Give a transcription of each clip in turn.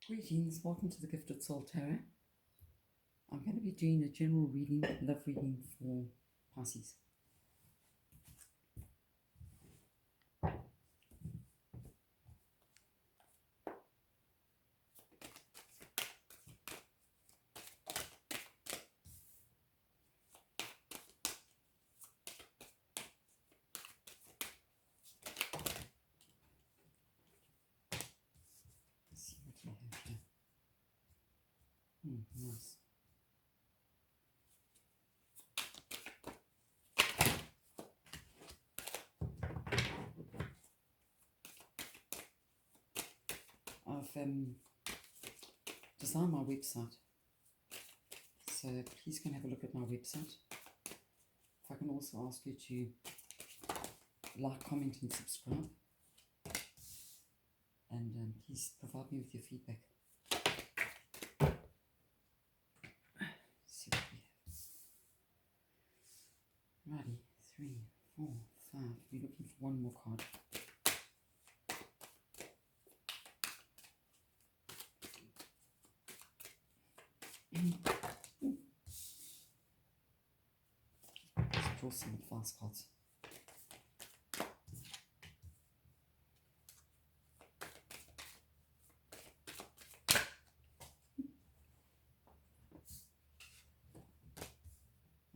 Greetings, welcome to the Gifted Soul Tarot. I'm going to be doing a general reading, love reading for Pisces. Let's see what we have here. Nice. I've designed my website, so please can have a look at my website. If I can also ask you to like, comment and subscribe, and please provide me with your feedback. Let's see what we have. Righty, 3, 4, 5. We're looking for one more card. Let's draw some advice cards.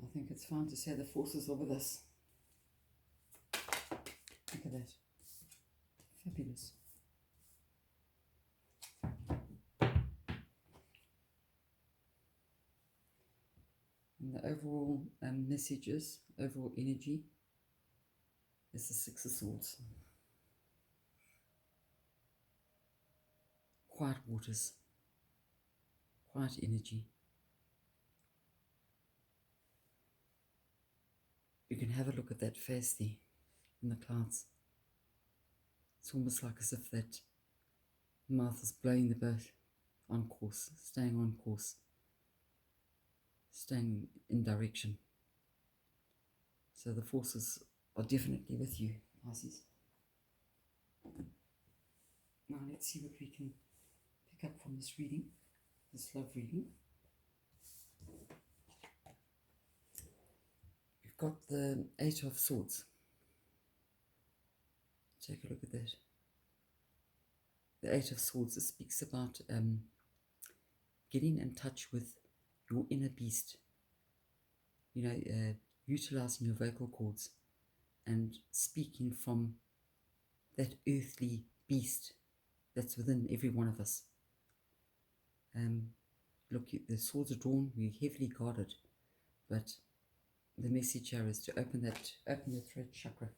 I think it's fine to say the forces are with us. Look at that. Fabulous. And the overall messages, overall energy is the Six of Swords. Quiet waters, quiet energy. You can have a look at that face there in the clouds. It's almost like as if that mouth is blowing the boat on course, staying on course, staying in direction. So the forces are definitely with you, Pisces. Now let's see what we can pick up from this reading, this love reading. We've got the Eight of Swords. Take a look at that. The Eight of Swords, it speaks about getting in touch with your inner beast. You know, utilizing your vocal cords and speaking from that earthly beast that's within every one of us. Look, the swords are drawn, we're heavily guarded, but the message here is to open the throat chakra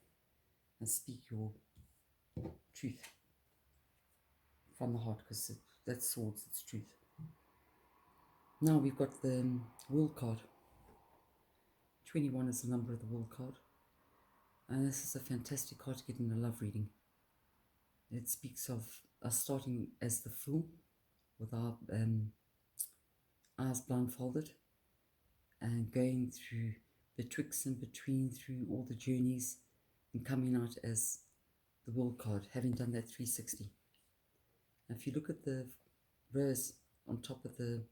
and speak your truth from the heart, because that's swords, it's truth. Now we've got the World card. 21 is the number of the World card, and this is a fantastic card to get in a love reading. It speaks of us starting as the Fool with our eyes blindfolded and going through betwixt and between, through all the journeys, and coming out as the World card, having done that 360. Now if you look at the rose on top of the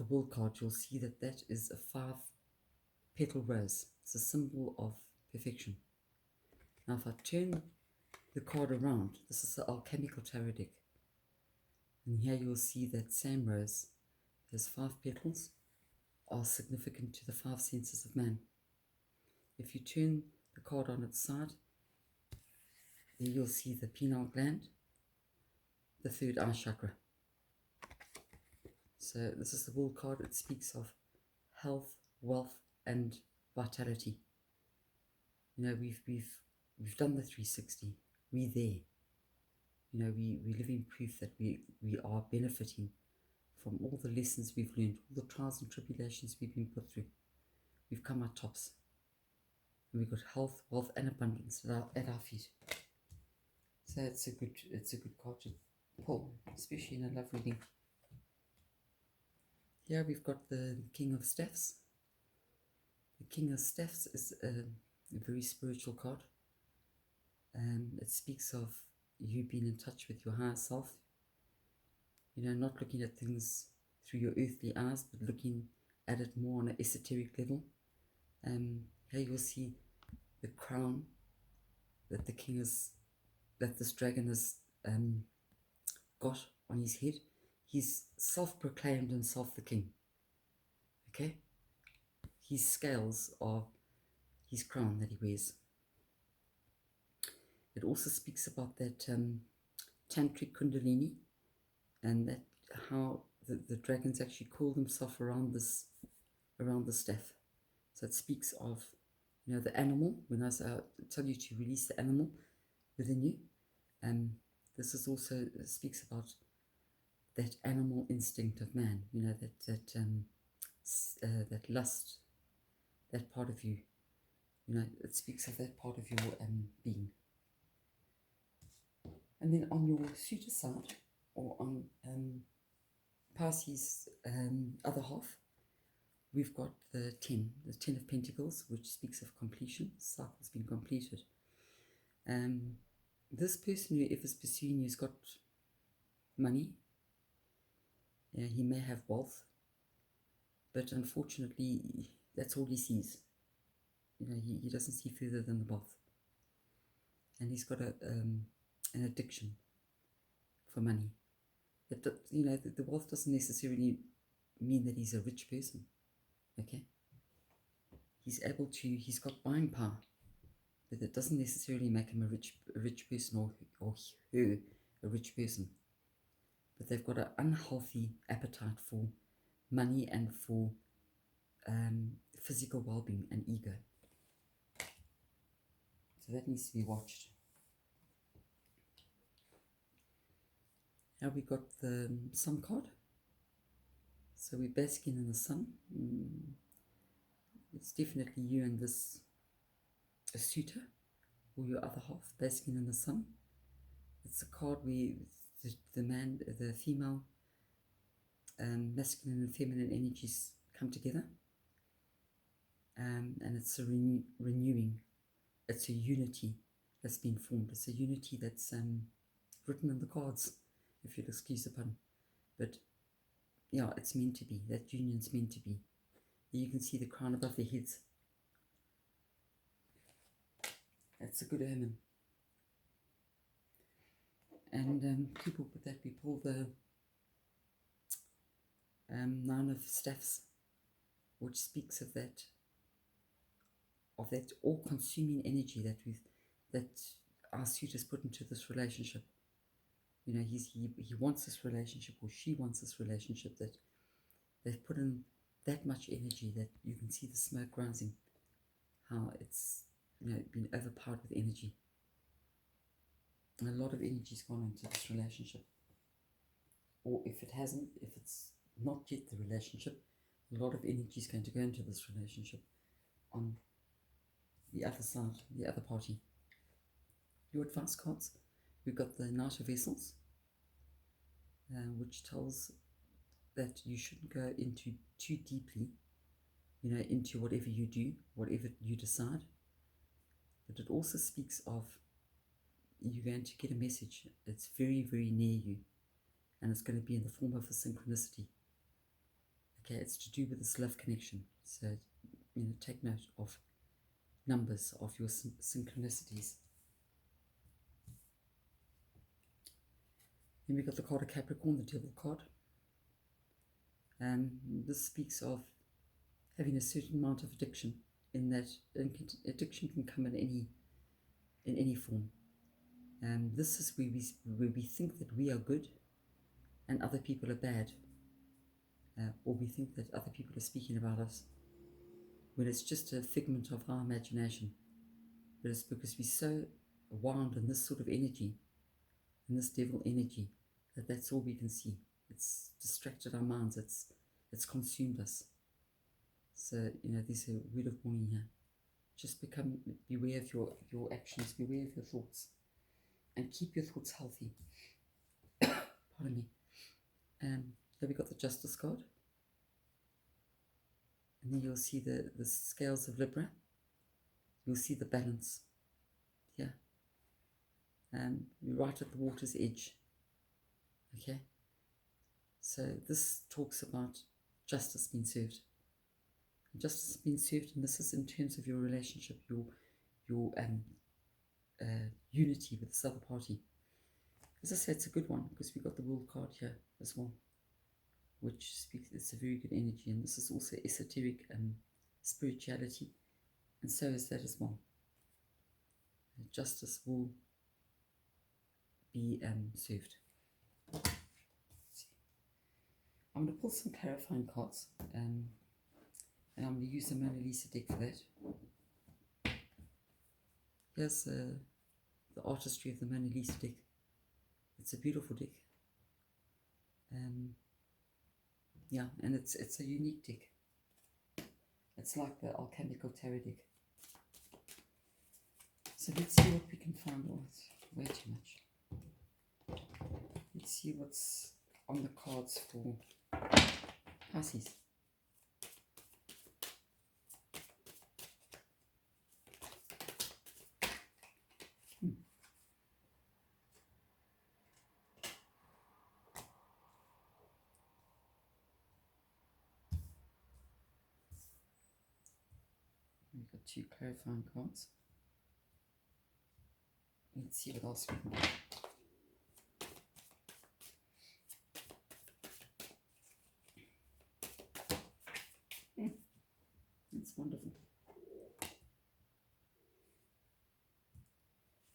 World card, you'll see that that is a 5-petal rose. It's a symbol of perfection. Now if I turn the card around, this is the alchemical tarot deck, and here you'll see that same rose, those 5 petals are significant to the 5 senses of man. If you turn the card on its side, there you'll see the pineal gland, the 3rd eye chakra. So this is the World card. It speaks of health, wealth, and vitality. You know, we've done the 360. We're there. You know, we live in proof that we are benefiting from all the lessons we've learned, all the trials and tribulations we've been put through. We've come out tops. And we've got health, wealth, and abundance at our feet. So it's a good card to pull, especially in a love reading. Here we've got the King of Staffs. The King of Staffs is a very spiritual card. It speaks of you being in touch with your higher self, not looking at things through your earthly eyes, but looking at it more on an esoteric level. Here you'll see the crown that the king is, that this dragon has got on his head. He's self-proclaimed himself the king. Okay? His scales are his crown that he wears. It also speaks about that tantric kundalini, and that how the dragons actually coil themselves around the staff. So it speaks of, the animal. When I tell you to release the animal within you, this is also speaks about that animal instinct of man. That lust, that part of you. It speaks of that part of your being. And then on your suitor side, or on Pisces' other half, we've got the 10 of Pentacles, which speaks of completion. The cycle's been completed. This person, whoever's pursuing you, has got money. He may have wealth, but unfortunately, that's all he sees. He doesn't see further than the wealth. And he's got an addiction for money. But the wealth doesn't necessarily mean that he's a rich person. Okay? He's got buying power, but it doesn't necessarily make him a rich person, or her a rich person. But they've got an unhealthy appetite for money and for physical well-being and ego. So that needs to be watched. Now we got the sun card. So we're basking in the sun. It's definitely you and this a suitor, or your other half, basking in the sun. It's a card where the female, masculine and feminine energies come together. And it's a renewing. It's a unity that's been formed. It's a unity that's written in the cards, if you'll excuse the pun. But yeah, it's meant to be. That union's meant to be. You can see the crown above their heads. That's a good omen. And people with that, we pull the 9 of staffs, which speaks of that all-consuming energy that our suitors put into this relationship. He wants this relationship, or she wants this relationship, that they've put in that much energy that you can see the smoke rising, how it's been overpowered with energy. And a lot of energy's gone into this relationship. Or if it's not yet the relationship, a lot of energy is going to go into this relationship on the other side, the other party. Your advice cards, we've got the Knight of Vessels, which tells that you shouldn't go into too deeply, into whatever you do, whatever you decide. But it also speaks of you're going to get a message. It's very, very near you, and it's going to be in the form of a synchronicity. Okay, it's to do with this love connection. So, take note of numbers of your synchronicities. Then we got the card of Capricorn, the Devil card. And this speaks of having a certain amount of addiction, in that addiction can come in any form. And this is where we think that we are good and other people are bad, or we think that other people are speaking about us, when it's just a figment of our imagination. But it's because we're so wound in this sort of energy, in this devil energy, that's all we can see. It's distracted our minds. It's consumed us. So there's a word of warning here. Just beware of your actions, beware of your thoughts, and keep your thoughts healthy. Pardon me. Here we got the Justice card, and then you'll see the scales of Libra. You'll see the balance here. We're right at the water's edge. Okay, So this talks about justice being served. Justice being served, and this is in terms of your relationship, your unity with this other party. As I said, it's a good one because we got the World card here as well, which speaks, it's a very good energy, and this is also esoteric spirituality, and so is that as well. Justice will be served. I'm going to pull some clarifying cards, and I'm going to use the Mona Lisa deck for that. Here's the artistry of the Mona Lisa deck. It's a beautiful deck. Yeah, and it's a unique deck. It's like the alchemical tarot deck. So let's see what we can find. Oh, it's way too much. Let's see what's on the cards for Pisces. We've got 2 clarifying cards. Let's see what else we can do. That's wonderful.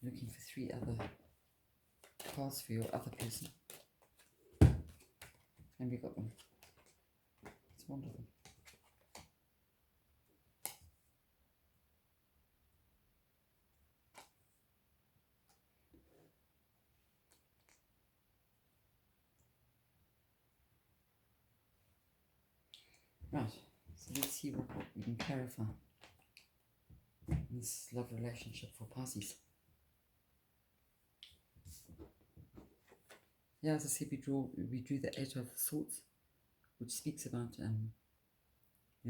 Looking for 3 other cards for your other person. And we got them. It's wonderful. Right, so let's see what we can clarify in this love relationship for Pisces. Yeah, as I said, we drew the 8 of Swords, which speaks about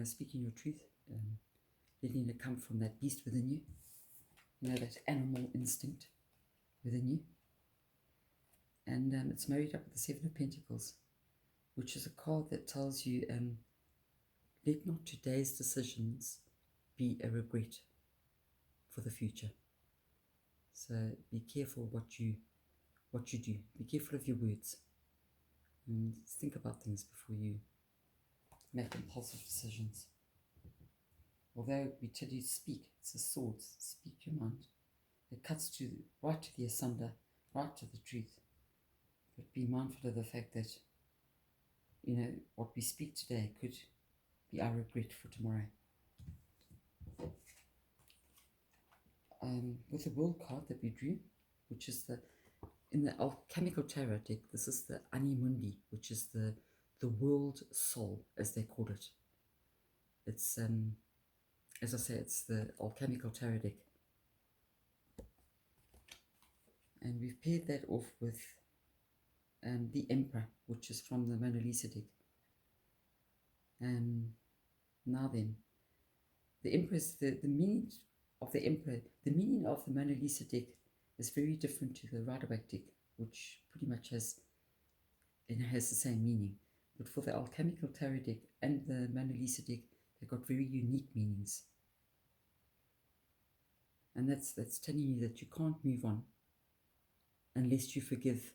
speaking your truth, letting it come from that beast within you, that animal instinct within you. And it's married up with the 7 of Pentacles, which is a card that tells you, let not today's decisions be a regret for the future. So be careful what you do. Be careful of your words, and think about things before you make impulsive decisions. Although we tell you to speak, it's a sword. Speak your mind. It cuts right to the asunder, right to the truth. But be mindful of the fact that what we speak today could be our regret for tomorrow. With the World card that we drew, which is in the alchemical tarot deck, this is the Animundi, which is the world soul, as they call it. It's as I say, it's the alchemical tarot deck, and we've paired that off with the Emperor, which is from the Mona Lisa deck. Now then, the Empress, the meaning of the Emperor, the meaning of the Mona Lisa deck is very different to the Rider-Waite deck, which pretty much has the same meaning. But for the alchemical tarot deck and the Mona Lisa deck, they've got very unique meanings. And that's telling you that you can't move on unless you forgive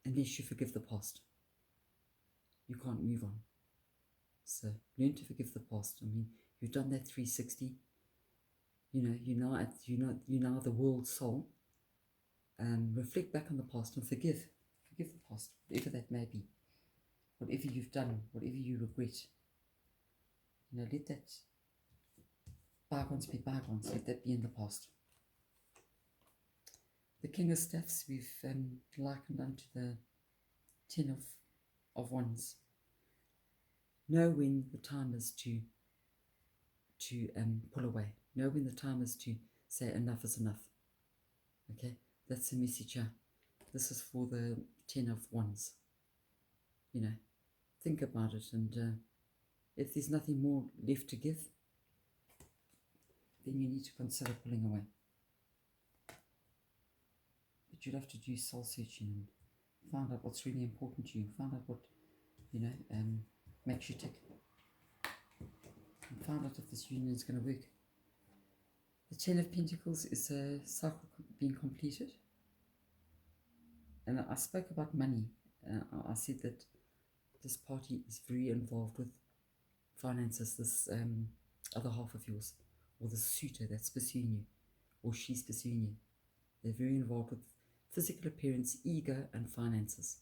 the past. You can't move on. So learn to forgive the past. I mean, you've done that 360. You're now the world soul. Reflect back on the past and forgive the past, whatever that may be, whatever you've done, whatever you regret. Let that bygones be bygones. Let that be in the past. The King of Staffs we've likened unto the 10 of Wands. Know when the time is to pull away. Know when the time is to say enough is enough. Okay, that's the message here. This is for the 10 of Wands. Think about it, and if there's nothing more left to give, then you need to consider pulling away. But you'll have to do soul searching and find out what's really important to you, find out what, makes you tick, and find out if this union is going to work. The Ten of Pentacles is a cycle being completed. And I spoke about money. I said that this party is very involved with finances, this other half of yours, or the suitor that's pursuing you, or she's pursuing you. They're very involved with physical appearance, ego, and finances.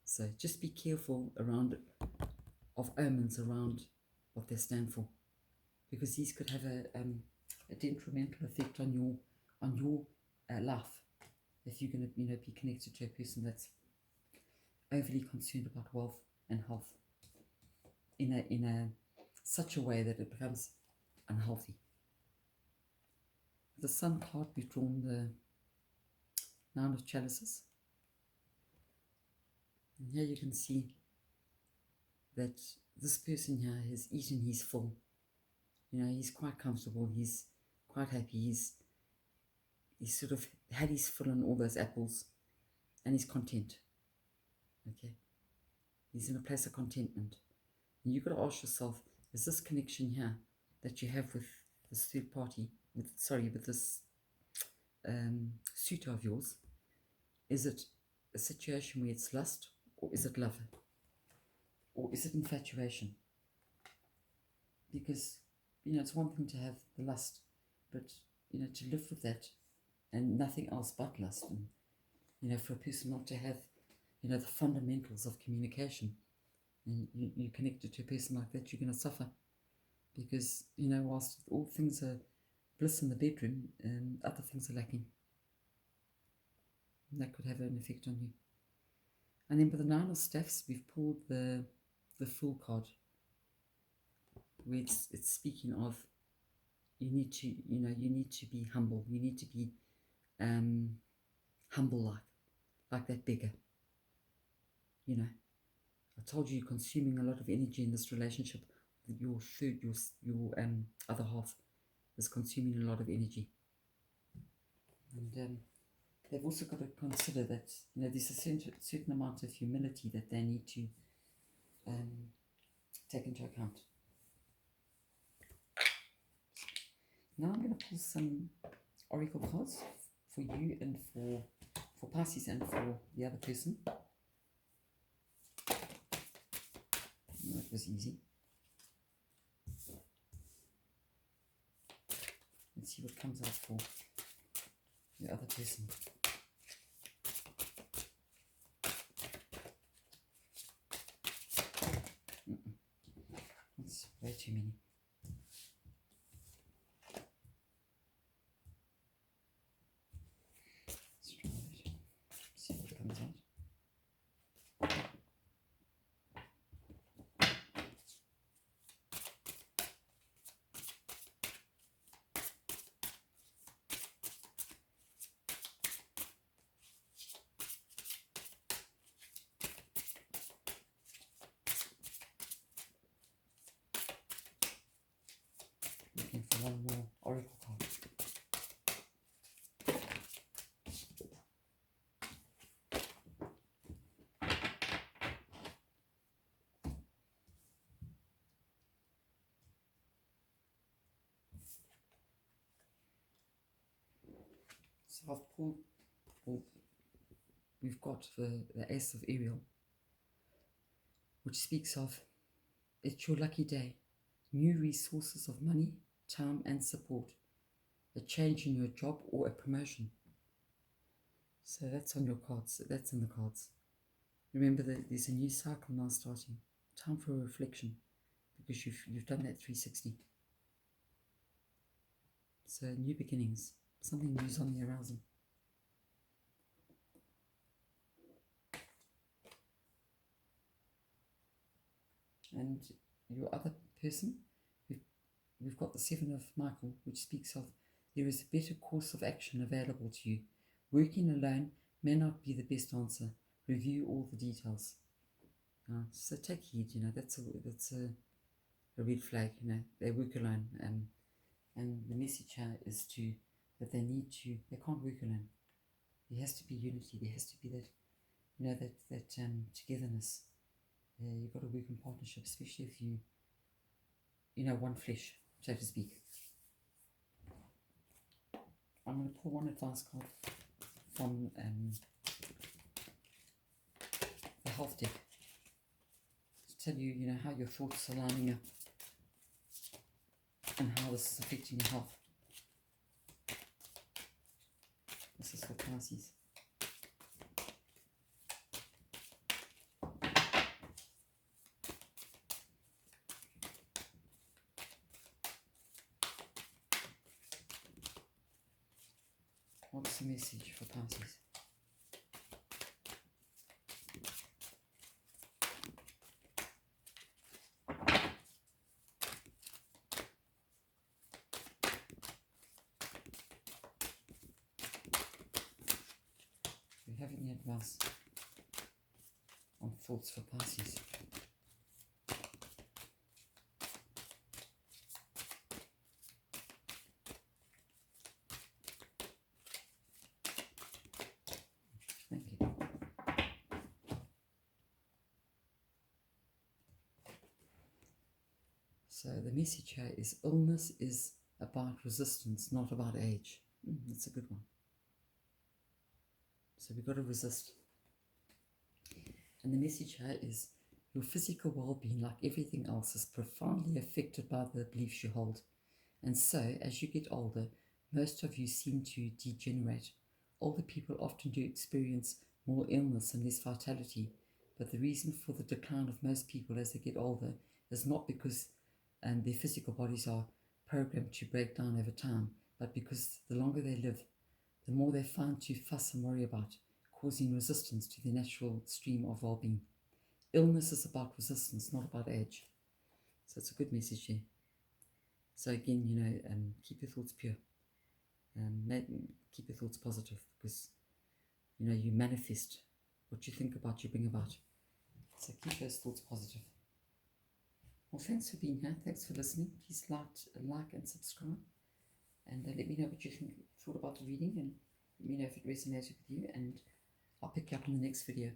So just be careful of omens around what they stand for, because these could have a detrimental effect on your life if you're going to be connected to a person that's overly concerned about wealth and health in such a way that it becomes unhealthy. The Sun card, we've drawn the Nine of Chalices. And here you can see that this person here has eaten his full. He's quite comfortable, he's quite happy, he's sort of had his full on all those apples, and he's content. Okay? He's in a place of contentment. And you've got to ask yourself, is this connection here that you have with this third party, with this suitor of yours, is it a situation where it's lust, or is it love? Or is it infatuation? Because, it's one thing to have the lust, but, to live with that and nothing else but lust. And, for a person not to have, the fundamentals of communication, and you connected to a person like that, you're going to suffer. Because, whilst all things are bliss in the bedroom, other things are lacking. And that could have an effect on you. And then with the Nine of Staffs, we've pulled the Fool card, where it's speaking of you need to be humble. You need to be humble like that beggar. I told you you're consuming a lot of energy in this relationship. Your other half is consuming a lot of energy. And they've also got to consider that there's a certain amount of humility that they need to take into account. Now I'm going to pull some oracle cards for you and for Pisces and for the other person. That was easy. Let's see what comes out for the other person. That's way too many. Let's try that. See what comes out. Looking for one more oracle card. So I've pulled, we've got the Ace of Ariel, which speaks of it's your lucky day, new resources of money, time and support, a change in your job or a promotion. So that's on your cards, that's in the cards. Remember that there's a new cycle now starting, time for a reflection, because you've done that 360. So new beginnings, something new's on the horizon. And your other person, we've got the Seven of Michael, which speaks of there is a better course of action available to you. Working alone may not be the best answer. Review all the details. So take heed, that's a red flag, they work alone. And the message here is that they can't work alone. There has to be unity, there has to be that, you know, that togetherness. You've got to work in partnership, especially if you know, one flesh, so to speak. I'm going to pull one advice card from the health deck to tell you, you know, how your thoughts are lining up and how this is affecting your health. This is for Pisces. What's the message for Pisces? We have any advice on thoughts for Pisces? Thank you. So the message here is illness is about resistance, not about age. That's a good one. So we've got to resist. And the message here is your physical well-being, like everything else, is profoundly affected by the beliefs you hold. And so, as you get older, most of you seem to degenerate. Older people often do experience more illness and less vitality, but the reason for the decline of most people as they get older is not because their physical bodies are programmed to break down over time, but because the longer they live, the more they find to fuss and worry about, causing resistance to the natural stream of well-being. Illness is about resistance, not about age. So it's a good message here. So again, you know, keep your thoughts pure. Keep your thoughts positive, because, you know, you manifest what you think about, you bring about. So keep those thoughts positive. Well, thanks for being here. Thanks for listening. Please like and subscribe. And let me know what you thought about the reading, and let me know if it resonated with you, and I'll pick you up in the next video.